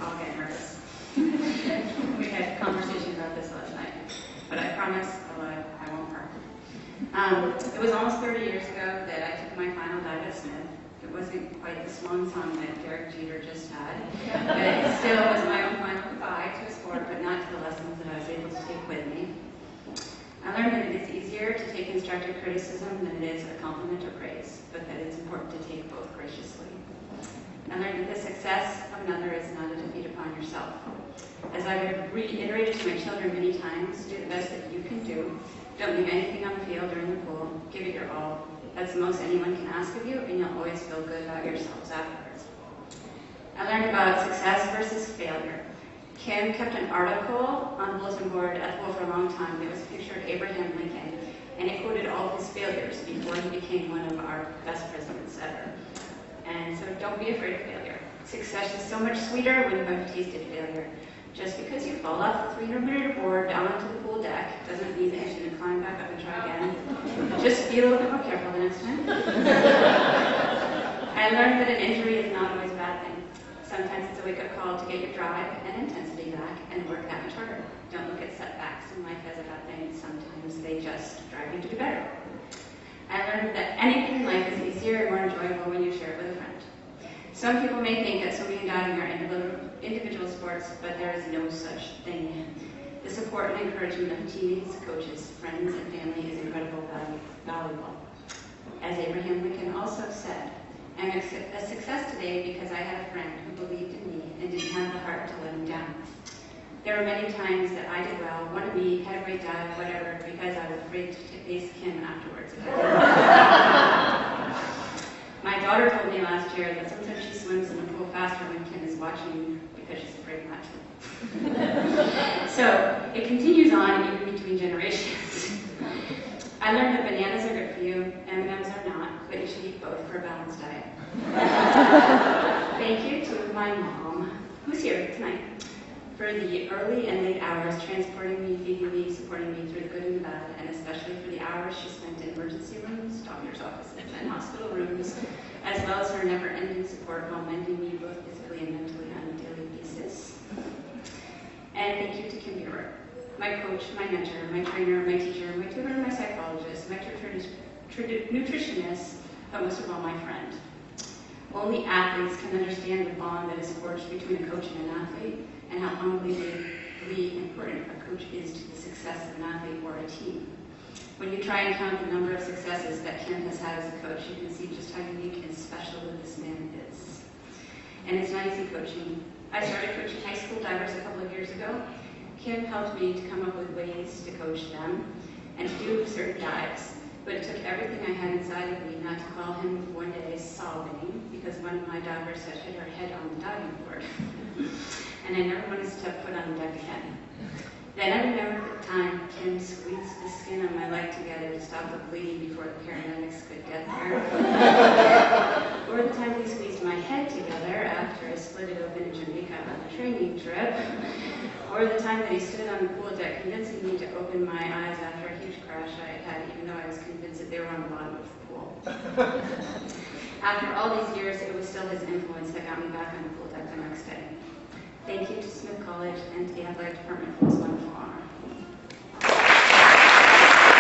all get nervous. We had a conversation about this last night, but I promise I won't cry. It was almost 30 years ago that I took my final dive at Smith. It wasn't quite the swan song that Derek Jeter just had, but it still was my own final goodbye to a sport, but not to the lessons that I was able to take with me. I learned that it is easier to take constructive criticism than it is a compliment or praise, but that it's important to take both graciously. I learned that the success of another is not a defeat upon yourself. As I've reiterated to my children many times, do the best that you can do. Don't leave anything on the field or in the pool. Give it your all. That's the most anyone can ask of you, and you'll always feel good about yourselves afterwards. I learned about success versus failure. Kim kept an article on the bulletin board at the pool for a long time. There was a picture of Abraham Lincoln, and it quoted all of his failures before he became one of our best presidents ever. And so don't be afraid of failure. Success is so much sweeter when you have tasted failure. Just because you fall off the 300-meter board down onto the pool deck doesn't mean that you shouldn't climb back up and try again. Just be a little bit more careful the next time. I learned that an injury is not always a bad thing. Sometimes it's a wake-up call to get your drive and intensity back and work that much harder. Don't look at setbacks in life as a bad thing. Sometimes they just drive you to do better. I learned that anything in life is easier and more enjoyable when you share it with a friend. Some people may think that swimming and diving are individual sports, but there is no such thing. The support and encouragement of teammates, coaches, friends, and family is incredibly valuable. As Abraham Lincoln also said, I'm a success today because I had a friend who believed in me and didn't have the heart to let him down. There were many times that I did well, wanted to be, had a great dive, whatever, because I was afraid to face him afterwards. My daughter told me last year that sometimes she swims in the pool faster when Kim is watching because she's afraid not to. So it continues on even between generations. I learned that bananas are good for you, M&Ms are not, but you should eat both for a balanced diet. Thank you to my mom, who's here tonight, for the early and late hours transporting me, feeding me, supporting me through the good and the bad, and especially for the hours she spent in emergency rooms, doctor's offices, and hospital rooms, as well as her never-ending support while mending me both physically and mentally on a daily basis. And thank you to Kim Buer, my coach, my mentor, my trainer, my teacher, my tutor, my psychologist, my nutritionist, but most of all, my friend. Only athletes can understand the bond that is forged between a coach and an athlete, and how unbelievably important a coach is to the success of an athlete or a team. When you try and count the number of successes that Kim has had as a coach, you can see just how unique and special that this man is. And it's not easy coaching. I started coaching high school divers a couple of years ago. Kim helped me to come up with ways to coach them and to do certain dives. But it took everything I had inside of me not to call him one day sobbing because one of my divers had hit her head on the diving board. And I never wanted to step foot on the deck again. Then I remember the time Kim squeezed the skin on my leg together to stop the bleeding before the paramedics could get there. Or the time he squeezed my head together after I split it open in Jamaica on a training trip. Or the time that he stood on the pool deck convincing me to open my eyes after a huge crash I had, even though I was convinced that they were on the bottom of the pool. After all these years, it was still his influence that got me back on the pool deck the next day. Thank you to Smith College and to the athletic department for this wonderful honor.